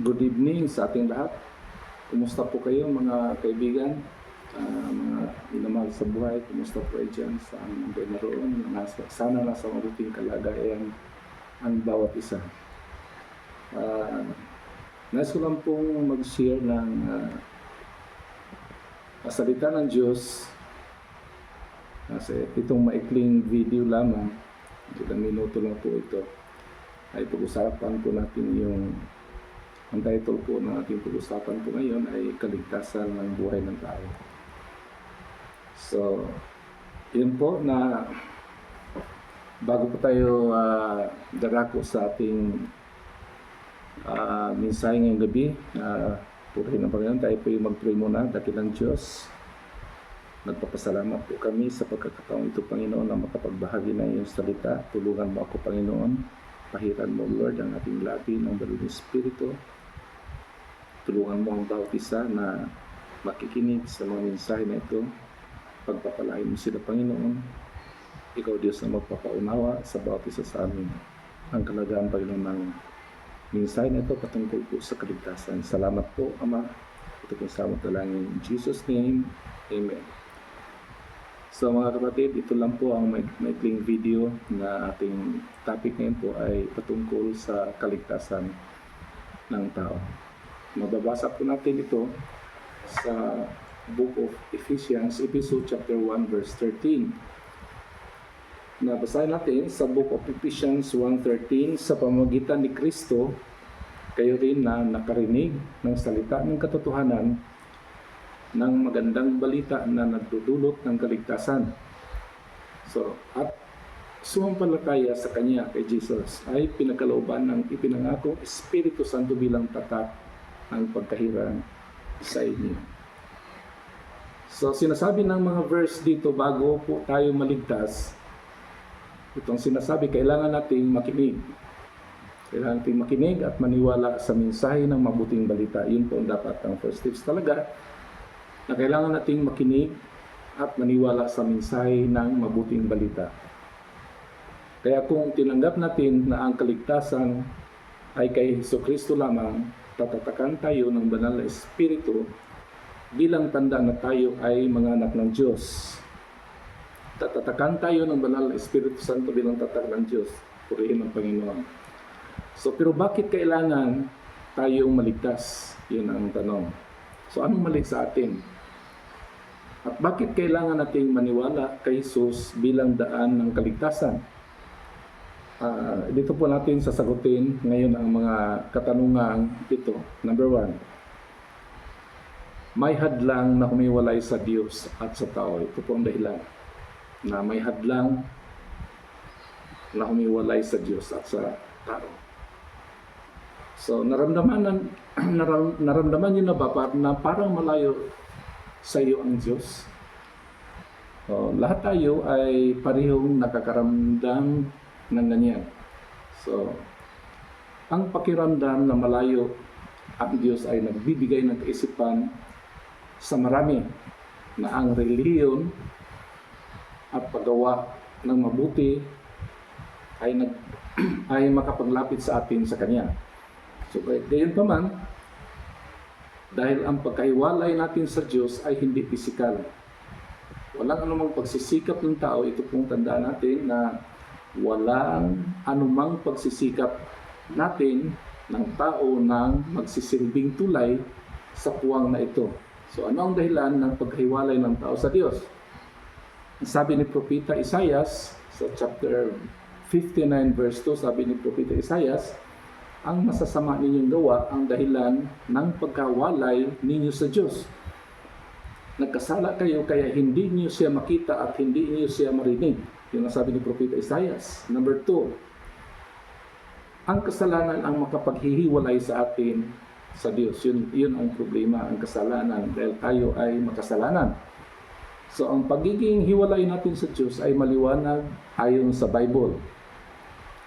Good evening sa ating lahat. Kumusta po kayo mga kaibigan, mga minamahal sa buhay? Kumusta po kayo dyan sa mundo naroon? Sana nasa mabuting kalagayan ang bawat isa. Nais ko lang pong mag-share ng salita ng Diyos. Kasi itong maikling video lamang, ilang minuto lang po ito, ay pag-usapan po natin ang title po ng ating pag-usapan po ngayon ay kaligtasan ng buhay ng tao. So, yun po na bago po tayo darako sa ating mensahe ngayong gabi, purihin ng Panginoon, tayo po yung mag-pray muna. Dakilang Diyos, nagpapasalamat po kami sa pagkakataong ito, Panginoon, na makapagbahagi na iyong salita. Tulungan mo ako, Panginoon. Pahiran mo, Lord, ang ating labi ng Banal na Espiritu. Tulungan mo ang bawat isa na makikinig sa mga mensahe na ito. Pagpapalain mo sila, Panginoon. Ikaw, Diyos, na magpapaunawa sa bawat isa sa amin. Ang kalagaan, Panginoon, ng mensahe na ito patungkol po sa kaligtasan. Salamat po, Ama. Ito pong samot dalangin. In Jesus' name, Amen. So mga kapatid, ito lang po ang maikling video na ating topic ngayon po ay patungkol sa kaligtasan ng tao. Mababasa po natin ito sa Book of Ephesians, episode chapter 1, verse 13. Nabasahin natin sa Book of Ephesians 1:13, sa pamamagitan ni Kristo, kayo rin na nakarinig ng salita ng katotohanan ng magandang balita na nagdudulot ng kaligtasan. So, at sumampalataya sa Kanya, kay Jesus, ay pinagkalooban ng ipinangakong Espiritu Santo bilang tatak ang pagkahirang sa inyo. So, sinasabi ng mga verse dito bago po tayo maligtas, itong sinasabi, kailangan nating makinig. Kailangan nating makinig at maniwala sa mensahe ng mabuting balita. Yun po ang dapat ang first steps talaga, na kailangan nating makinig at maniwala sa mensahe ng mabuting balita. Kaya kung tinanggap natin na ang kaligtasan ay kay Jesucristo lamang, tatatakan tayo ng Banal na Espiritu bilang tanda na tayo ay mga anak ng Diyos. Tatatakan tayo ng Banal na Espiritu Santo bilang tatak ng Diyos. Purihin ang Panginoon. So, pero bakit kailangan tayong maligtas? Yun ang tanong. So, anong mali sa atin? At bakit kailangan nating maniwala kay Jesus bilang daan ng kaligtasan? Dito po natin sasagutin ngayon ang mga katanungang ito. Number 1, may hadlang na humiwalay sa Diyos at sa tao. Ito po ang dahilan na may hadlang na humiwalay sa Diyos at sa tao. So, naramdaman nyo na ba na parang malayo sa iyo ang Diyos? Lahat tayo ay parehong nakakaramdam ng ganyan. So, ang pakiramdam na malayo ang Diyos ay nagbibigay ng kaisipan sa marami na ang relihiyon at paggawa ng mabuti ay makapaglapit sa atin sa Kanya. So, gayon pa man, dahil ang pagkahiwalay natin sa Diyos ay hindi pisikal. Walang anumang pagsisikap ng tao. Ito pong tandaan natin na walang anumang pagsisikap natin ng tao nang magsisilbing tulay sa puwang na ito. So ano ang dahilan ng pagkahiwalay ng tao sa Diyos? Sabi ni Propeta Isaias sa chapter 59 verse 2, sabi ni Propeta Isaias, ang masasama ninyong gawa ang dahilan ng pagkawalay ninyo sa Diyos. Nagkasala kayo kaya hindi niyo siya makita at hindi niyo siya marinig. Yun ang sabi ni Propeta Isaias. Number 2, ang kasalanan ang makapaghihiwalay sa atin sa Diyos. Yun ang problema, ang kasalanan, dahil tayo ay makasalanan. So ang pagiging hiwalay natin sa Diyos ay maliwanag ayon sa Bible.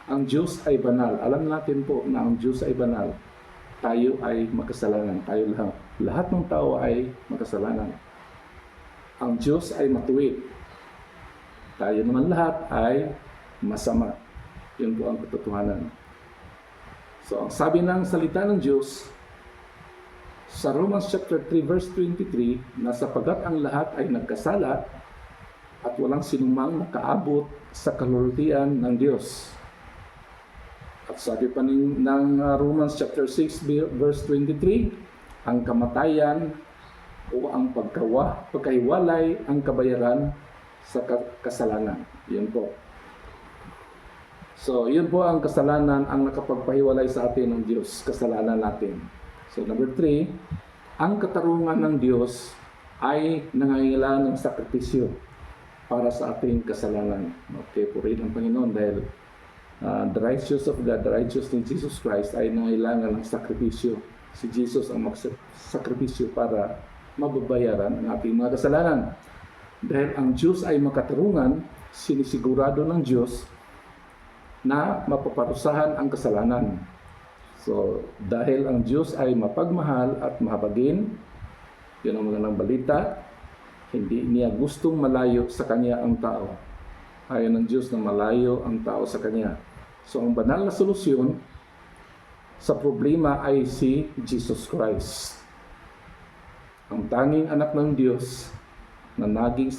Ang Diyos ay banal. Alam natin po na ang Diyos ay banal. Tayo ay makasalanan. Tayo lahat. Lahat ng tao ay makasalanan. Ang Diyos ay matuwid. Tayo naman lahat ay masama. Yun po ang katotohanan. So, ang sabi ng salita ng Diyos, sa Romans chapter 3 verse 23 na sapagat ang lahat ay nagkasala at walang sinumang nakaabot sa kalulutian ng Diyos. At sabi pa ng Romans chapter 6 verse 23, ang kamatayan o ang pagkahiwalay ang kabayaran sa kasalanan. Yun po. So, yun po ang kasalanan ang nakapagpahiwalay sa atin ng Diyos, kasalanan natin. So, number 3, ang katarungan ng Diyos ay nangangailangan ng sakripisyo para sa ating kasalanan. Okay, purihin ang Panginoon dahil the righteousness of God, the righteousness ni Jesus Christ ay nangangailangan ng sakripisyo. Si Jesus ang magsakripisyo para mababayaran ang ating mga kasalanan. Dahil ang Diyos ay makatarungan, sinisigurado ng Diyos na mapaparusahan ang kasalanan. So, dahil ang Diyos ay mapagmahal at mahabagin, yun ang magandang balita, hindi niya gustong malayo sa Kanya ang tao. Ayaw ng Diyos na malayo ang tao sa Kanya. So, ang banal na solusyon sa problema ay si Jesus Christ. Ang tanging anak ng Diyos na naging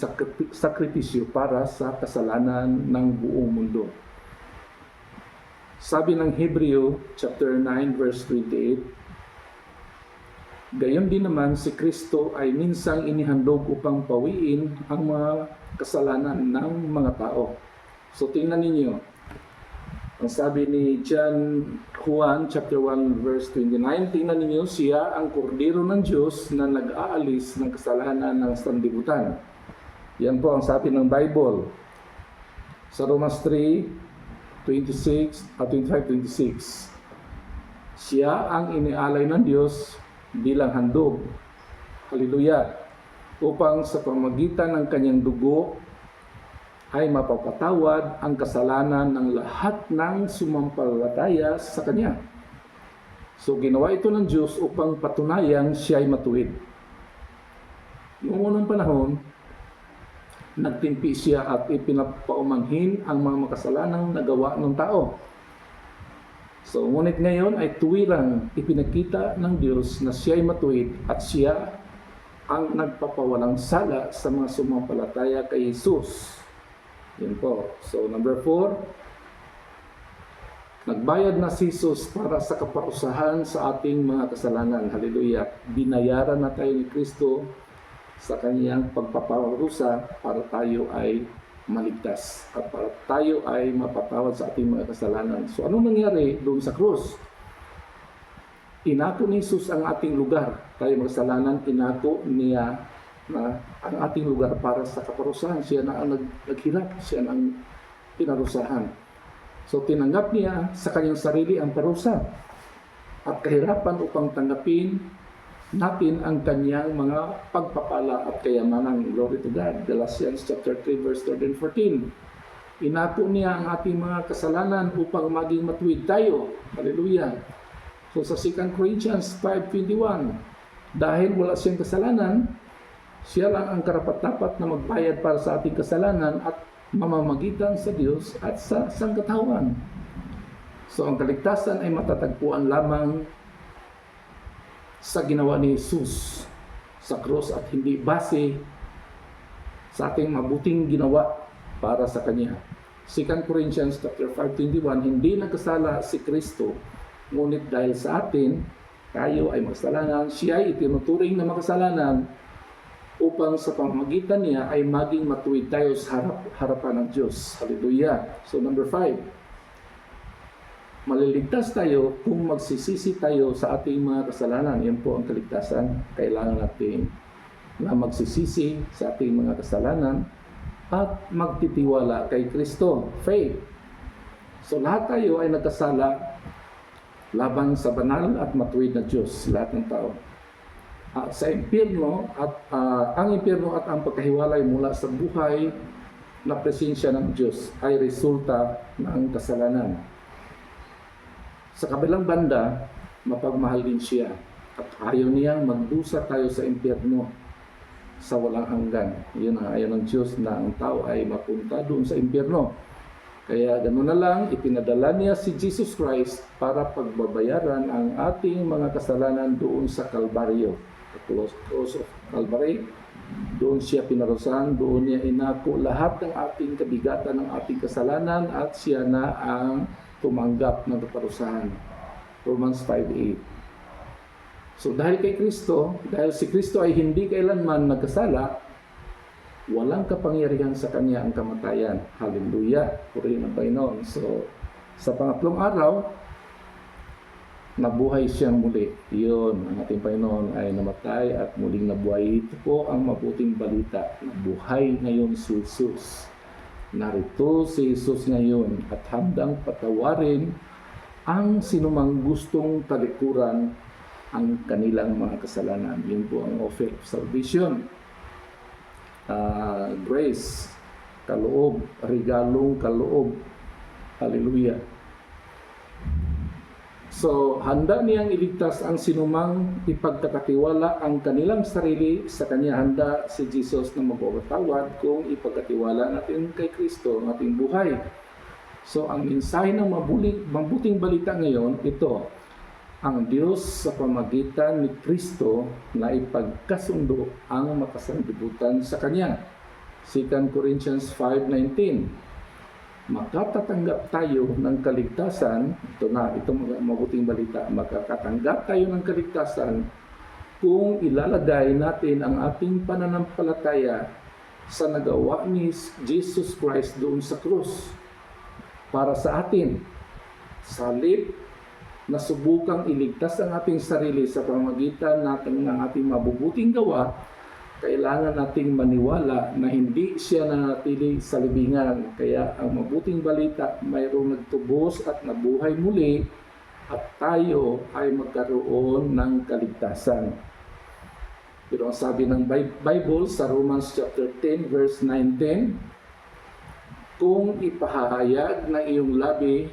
sakripisyo para sa kasalanan ng buong mundo. Sabi ng Hebreo chapter 9 verse 28, gayon din naman si Kristo ay minsang inihandog upang pawiin ang mga kasalanan ng mga tao. So tingnan ninyo, ang sabi ni Juan chapter 1 verse 29, tingnan ninyo, siya ang kordero ng Diyos na nag-aalis ng kasalanan ng sanlibutan. Yan po ang sabi ng Bible. Sa Romans 3:26 at 25-26. Siya ang inialay ng Diyos bilang handog. Hallelujah. Upang sa pamamagitan ng kanyang dugo ay mapapatawad ang kasalanan ng lahat ng sumampalataya sa Kanya. So ginawa ito ng Diyos upang patunayang siya ay matuwid. Noong unang panahon, nagtimpi siya at ipinapaumanhin ang mga makasalanang nagawa ng tao. So ngunit ngayon ay tuwirang ipinakita ng Diyos na siya ay matuwid at siya ang nagpapawalang sala sa mga sumampalataya kay Jesus. Yan po. So, number 4, nagbayad na si Jesus para sa kaparusahan sa ating mga kasalanan. Hallelujah. Binayaran na tayo ni Kristo sa kanyang pagpaparusa para tayo ay maligtas at para tayo ay mapatawad sa ating mga kasalanan. So, anong nangyari doon sa krus? Inako ni Jesus ang ating lugar. Tayo makasalanan, inako niya na ang ating lugar para sa kaparusahan. Siya na ang naghirap, siya na ang pinarusahan. So tinanggap niya sa kanyang sarili ang parusa at kahirapan upang tanggapin natin ang kanyang mga pagpapala at kayamanan. Glory to God. Galatians chapter 3 verse 13 and 14. Inako niya ang ating mga kasalanan upang maging matuwid tayo. Hallelujah. So sa 2 Corinthians 5:21, dahil wala siyang kasalanan, siya lang ang karapat-dapat na magbayad para sa ating kasalanan at mamamagitan sa Diyos at sa sangkatauhan. So ang kaligtasan ay matatagpuan lamang sa ginawa ni Jesus sa krus at hindi base sa ating mabuting ginawa para sa Kanya. 2 Corinthians chapter 5:21, hindi nagkasala si Kristo, ngunit dahil sa atin, tayo ay makasalanan, siya ay itinuturing na makasalanan upang sa pamamagitan niya ay maging matuwid tayo sa harapan ng Diyos. Hallelujah. So number 5, maliligtas tayo kung magsisisi tayo sa ating mga kasalanan. Yan po ang kaligtasan. Kailangan natin na magsisisi sa ating mga kasalanan at magtitiwala kay Kristo. Faith. So lahat tayo ay nagkasala laban sa banal at matuwid na Diyos, lahat ng tao. Sa impyerno at ang impyerno at ang pagkahiwalay mula sa buhay na presensya ng Diyos ay resulta ng kasalanan. Sa kabilang banda, mapagmahal din siya at ayaw niyang magdusa tayo sa impyerno sa walang hanggan. Yun ang ayaw ng Diyos na ang tao ay mapunta doon sa impyerno. Kaya ganoon na lang, ipinadala niya si Jesus Christ para pagbabayaran ang ating mga kasalanan doon sa Kalbaryo. The cross of Calvary, doon siya pinarusahan, doon niya inako lahat ng ating kabigatan ng ating kasalanan at siya na ang tumanggap ng kaparusahan. Romans 5:8. So dahil kay Kristo, dahil si Kristo ay hindi kailanman nagkasala, walang kapangyarihan sa Kanya ang kamatayan. Hallelujah! Purihin ang Panginoon. So, sa pangatlong araw, nabuhay siyang muli. Iyon, ang ating Panginoon ay namatay at muling nabuhay. Ito po ang mabuting balita. Nabuhay ngayon si Jesus. Narito si Jesus ngayon at handang patawarin ang sinumang gustong talikuran ang kanilang mga kasalanan. Yun po ang offer of salvation. Grace, kaloob, regalong kaloob. Hallelujah. So, handa niyang iligtas ang sinumang ipagkakatiwala ang kanilang sarili sa Kanya. Handa si Jesus na magpapatawad kung ipagkatiwala natin kay Kristo ang ating buhay. So, ang mensahe ng mabuting balita ngayon, ito, ang Diyos sa pamagitan ni Kristo na ipagkasundo ang makasanglibutan sa Kanya. 2 Corinthians 5:19. Makatatanggap tayo ng kaligtasan, ito mabuting balita, makakatanggap tayo ng kaligtasan kung ilalagay natin ang ating pananampalataya sa nagawa ni Jesus Christ doon sa krus para sa atin. Salip na subukang iligtas ang ating sarili sa pamamagitan natin ng ating mabubuting gawa, kailangan nating maniwala na hindi siya nanatili sa libingan. Kaya ang mabuting balita, mayroong nagtubos at nabuhay muli at tayo ay magkaroon ng kaligtasan. Pero ang sabi ng Bible sa Romans chapter 10 verse 19, kung ipahahayag ng iyong labi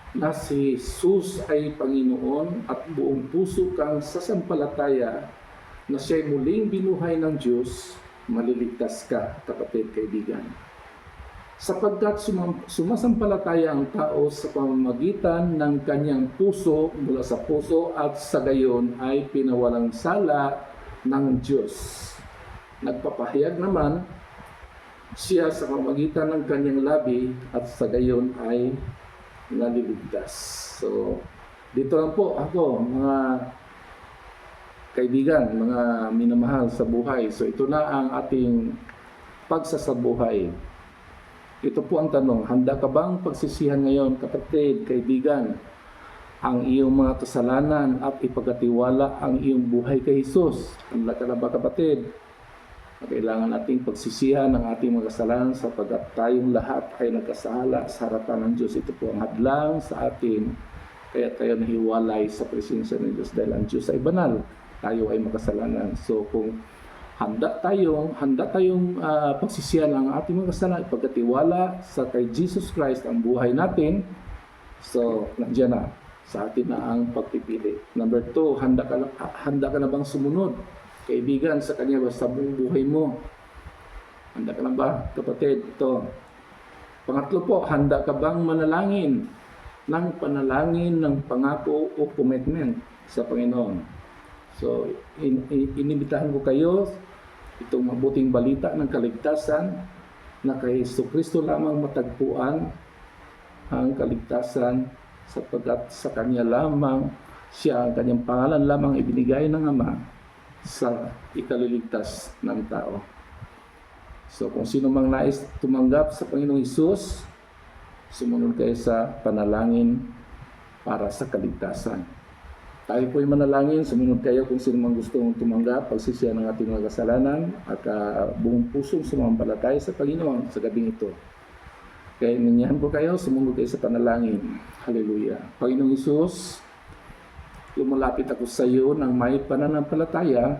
na si Jesus ay Panginoon at buong puso kang sasampalataya na siya'y muling binuhay ng Diyos, maliligtas ka, kapatid, kaibigan. Sapagkat sumasampalataya ang tao sa pamamagitan ng kanyang puso mula sa puso at sa gayon ay pinawalang sala ng Diyos. Nagpapahayag naman siya sa pamamagitan ng kanyang labi at sa gayon ay naliligtas. So, dito lang po ako, mga kaibigan, mga minamahal sa buhay. So, ito na ang ating pagsasabuhay. Ito po ang tanong, handa ka bang pagsisihan ngayon, kapatid, kaibigan, ang iyong mga kasalanan at ipagkatiwala ang iyong buhay kay Jesus? Handa ka na ba, kapatid? Kailangan nating pagsisihan ang ating mga kasalanan sapagkat tayong lahat ay nagkasala sa harapan ng Diyos. Ito po ang hadlang sa atin. Kaya tayo nahiwalay sa presensya ng Diyos dahil ang Diyos ay banal. Tayo ay makasalanan. So kung handa tayong pagsisihan ang ating mga kasalanan, ipagkatiwala sa kay Jesus Christ ang buhay natin, so nandiyan na sa atin na ang pagpipili. Number 2, handa ka na bang sumunod, kaibigan, sa Kanya ba sa buong buhay mo? Handa ka na ba, kapatid? Ito. Pangatlo po, handa ka bang manalangin ng panalangin ng pangako o commitment sa Panginoon? So, inimbitahan ko kayo itong mabuting balita ng kaligtasan na kay Jesucristo lamang matagpuan ang kaligtasan sapagkat sa Kanya lamang siya, ang Kanyang pangalan lamang ibinigay ng Ama sa ikaliligtas ng tao. So kung sino mang nais tumanggap sa Panginoong Hesus, sumunod kayo sa panalangin para sa kaligtasan. Tayo po'y manalangin, sumunod kayo kung sino mang gusto mong tumanggap, pagsisihan ng ating mga kasalanan at buong pusong sumampalataya sa Panginoon sa gabing ito. Kaya ninyahan ko kayo, sumunod kayo sa panalangin. Hallelujah. Panginoong Hesus, lumalapit ako sa iyo ng may pananampalataya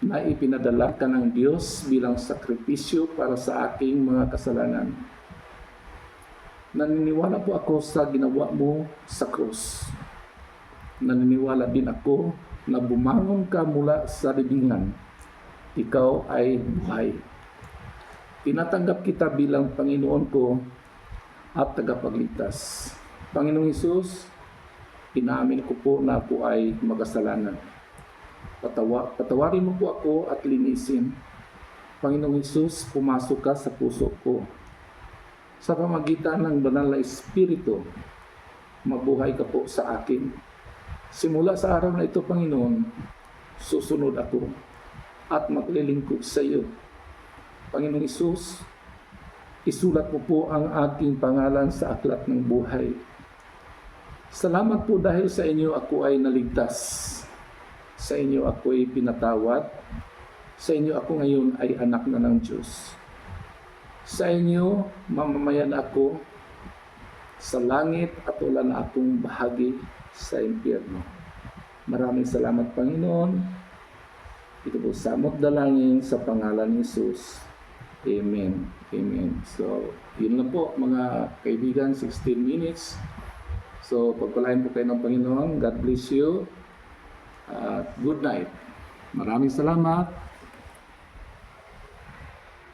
na ipinadala ka ng Diyos bilang sakripisyo para sa aking mga kasalanan. Naniniwala po ako sa ginawa mo sa krus. Naniniwala din ako na bumangon ka mula sa libingan. Ikaw ay buhay. Tinatanggap kita bilang Panginoon ko at tagapagligtas. Panginoong Hesus, inaamin ko po na ako ay makasalanan. Patawarin mo po ako at linisin. Panginoong Hesus, pumasok ka sa puso ko. Sa pamagitan ng banal na Espiritu, mabuhay ka po sa akin. Simula sa araw na ito, Panginoon, susunod ako at maglilingkod sa iyo. Panginoong Hesus, isulat mo po ang aking pangalan sa aklat ng buhay. Salamat po dahil sa inyo ako ay naligtas. Sa inyo ako ay pinatawad. Sa inyo ako ngayon ay anak na ng Diyos. Sa inyo, mamamayan ako sa langit at wala na akong bahagi sa impyerno. Maraming salamat, Panginoon. Ito po samot dalangin sa pangalan ni Jesus. Amen. Amen. So, yun lang po mga kaibigan, 16 minutes. So, pagpalain po kayo ng Panginoon. God bless you. Good night. Maraming salamat.